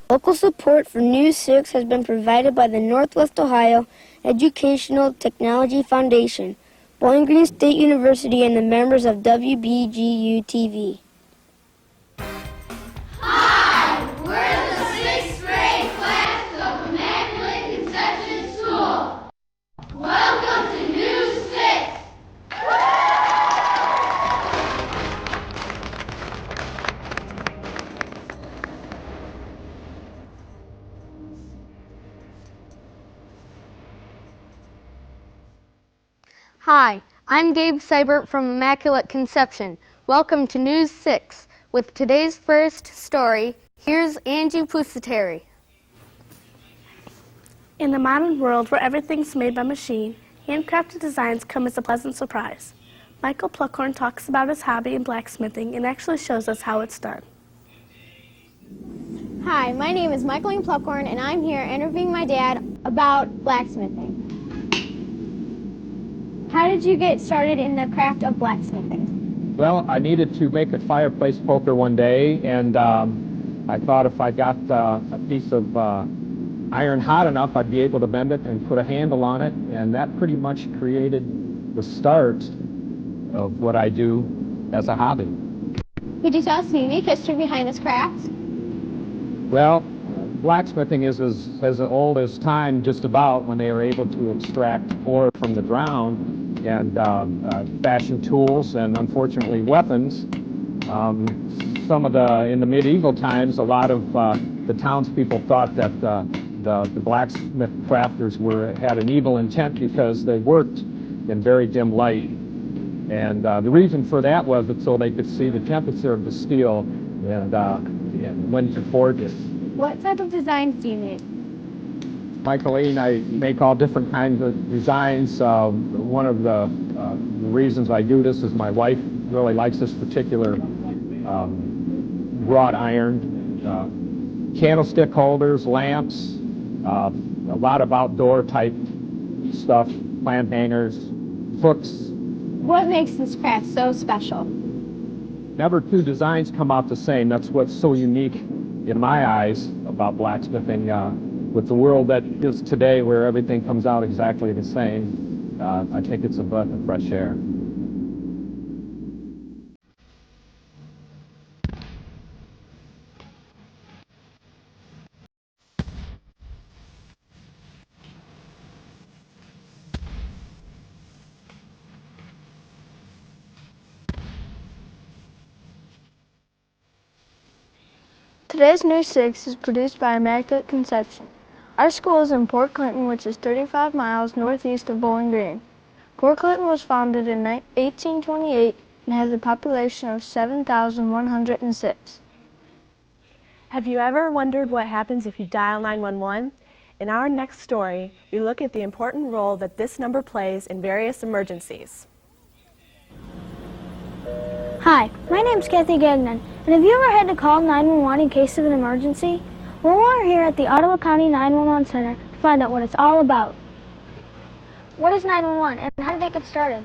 Local support for News 6 has been provided by the Northwest Ohio Educational Technology Foundation, Bowling Green State University, and the members of WBGU-TV. Hi, we're the 6th grade class of Immaculate Conception School. Welcome to News 6. Hi, I'm Gabe Seibert from Immaculate Conception. Welcome to News 6. With today's first story, here's Angie Pusateri. In the modern world where everything's made by machine, handcrafted designs come as a pleasant surprise. Michael Pluckhorn talks about his hobby in blacksmithing and actually shows us how it's done. Hi, my name is Michael Pluckhorn, and I'm here interviewing my dad about blacksmithing. How did you get started in the craft of blacksmithing? Well, I needed to make a fireplace poker one day, and I thought if I got a piece of iron hot enough, I'd be able to bend it and put a handle on it, and that pretty much created the start of what I do as a hobby. Could you tell us the unique history behind this craft? Well, blacksmithing is as old as time, just about, when they were able to extract ore from the ground and fashion tools and, unfortunately, weapons. In the medieval times, a lot of the townspeople thought that the blacksmith crafters had an evil intent because they worked in very dim light. And the reason for that was that so they could see the temperature of the steel and when to forge it. What type of designs do you make? Michaeline, I make all different kinds of designs. One of the reasons I do this is my wife really likes this particular wrought iron. Candlestick holders, lamps, a lot of outdoor type stuff, plant hangers, hooks. What makes this craft so special? Never two designs come out the same. That's what's so unique in my eyes about blacksmithing. With the world that is today where everything comes out exactly the same, I think it's a breath of fresh air. Today's News 6 is produced by Immaculate Conception. Our school is in Port Clinton, which is 35 miles northeast of Bowling Green. Port Clinton was founded in 1828 and has a population of 7,106. Have you ever wondered what happens if you dial 911? In our next story, we look at the important role that this number plays in various emergencies. Hi, my name's Kathy Gagnon, and have you ever had to call 911 in case of an emergency? Well, we're here at the Ottawa County 911 Center to find out what it's all about. What is 911, and how did they get started?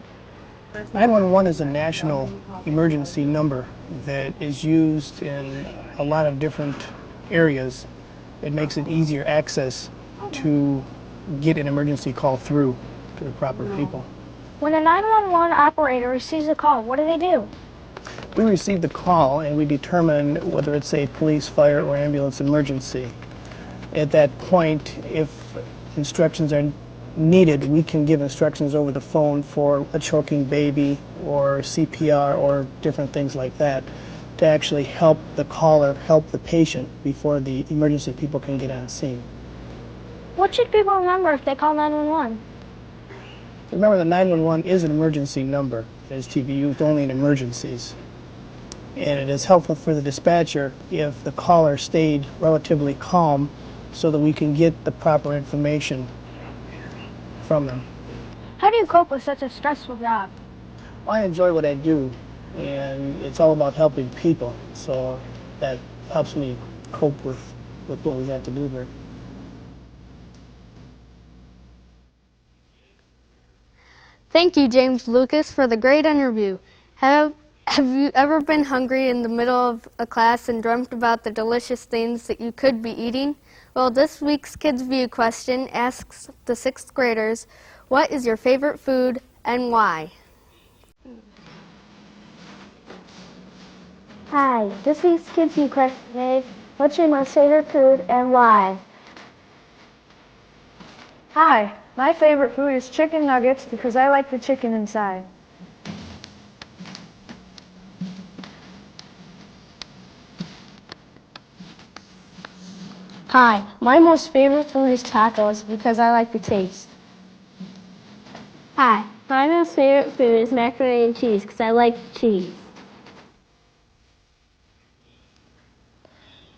911 is a national emergency number that is used in a lot of different areas. It makes it easier access to get an emergency call through to the proper people. When a 911 operator receives a call, what do they do? We receive the call and we determine whether it's a police, fire, or ambulance emergency. At that point, if instructions are needed, we can give instructions over the phone for a choking baby or CPR or different things like that to actually help the caller, help the patient before the emergency people can get on scene. What should people remember if they call 911? Remember that 911 is an emergency number. It is to be used only in emergencies. And it is helpful for the dispatcher if the caller stayed relatively calm so that we can get the proper information from them. How do you cope with such a stressful job? Well, I enjoy what I do, and it's all about helping people, so that helps me cope with what we have to do here. Thank you, James Lucas, for the great interview. Have Have you ever been hungry in the middle of a class and dreamt about the delicious things that you could be eating? Well, this week's Kids View question asks the 6th graders, what is your favorite food and why? Hi, this week's Kids View question is, what's your most favorite food and why? Hi, my favorite food is chicken nuggets because I like the chicken inside. Hi, my most favorite food is tacos because I like the taste. Hi, my most favorite food is macaroni and cheese because I like cheese.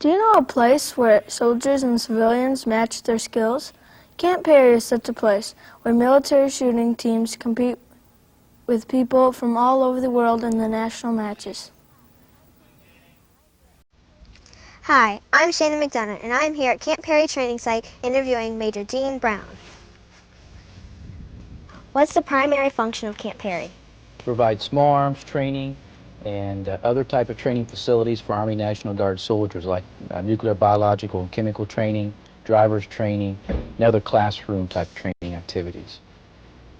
Do you know a place where soldiers and civilians match their skills? Camp Perry is such a place where military shooting teams compete with people from all over the world in the national matches. Hi, I'm Shannon McDonough, and I'm here at Camp Perry Training Site interviewing Major Dean Brown. What's the primary function of Camp Perry? Provide small arms training and other type of training facilities for Army National Guard soldiers, like nuclear, biological, and chemical training, driver's training, and other classroom type training activities.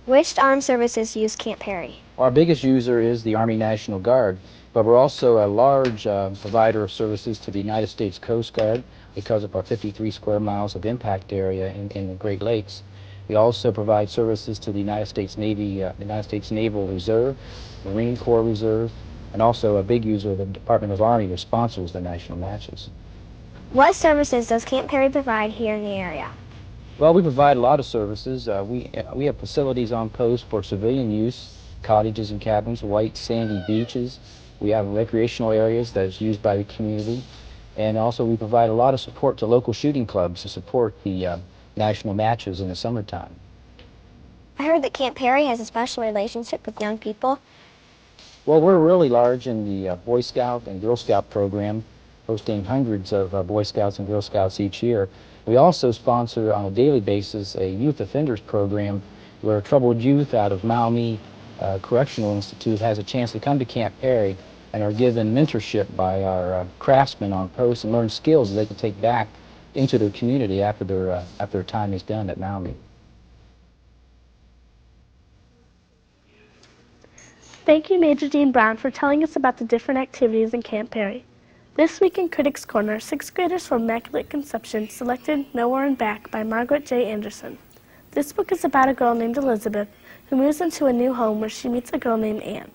Which armed services use Camp Perry? Our biggest user is the Army National Guard, but we're also a large provider of services to the United States Coast Guard because of our 53 square miles of impact area in the Great Lakes. We also provide services to the United States Navy, the United States Naval Reserve, Marine Corps Reserve, and also a big user of the Department of Army, which sponsors the national matches. What services does Camp Perry provide here in the area? Well, we provide a lot of services. We have facilities on post for civilian use, cottages and cabins, white sandy beaches. We have recreational areas that is used by the community. And also we provide a lot of support to local shooting clubs to support the national matches in the summertime. I heard that Camp Perry has a special relationship with young people. Well, we're really large in the Boy Scout and Girl Scout program, hosting hundreds of Boy Scouts and Girl Scouts each year. We also sponsor on a daily basis a youth offenders program where troubled youth out of Maumee Correctional Institute has a chance to come to Camp Perry and are given mentorship by our craftsmen on post and learn skills that they can take back into their community after their time is done at Maumee. Thank you, Major Dean Brown, for telling us about the different activities in Camp Perry. This week in Critics Corner, 6th graders from Immaculate Conception selected Nowhere and Back by Margaret J. Anderson. This book is about a girl named Elizabeth who moves into a new home where she meets a girl named Anne.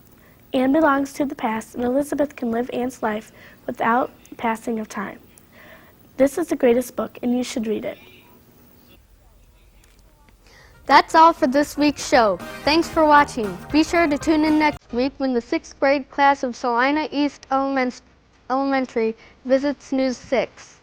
Anne belongs to the past, and Elizabeth can live Anne's life without the passing of time. This is the greatest book, and you should read it. That's all for this week's show. Thanks for watching. Be sure to tune in next week when the 6th grade class of Salina East Elementary visits News 6.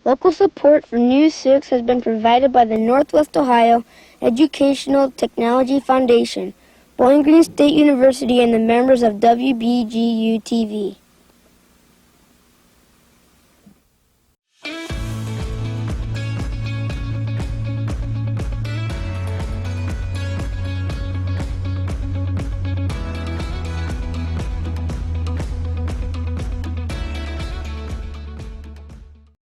Local support for News 6 has been provided by the Northwest Ohio Educational Technology Foundation, Bowling Green State University, and the members of WBGU-TV.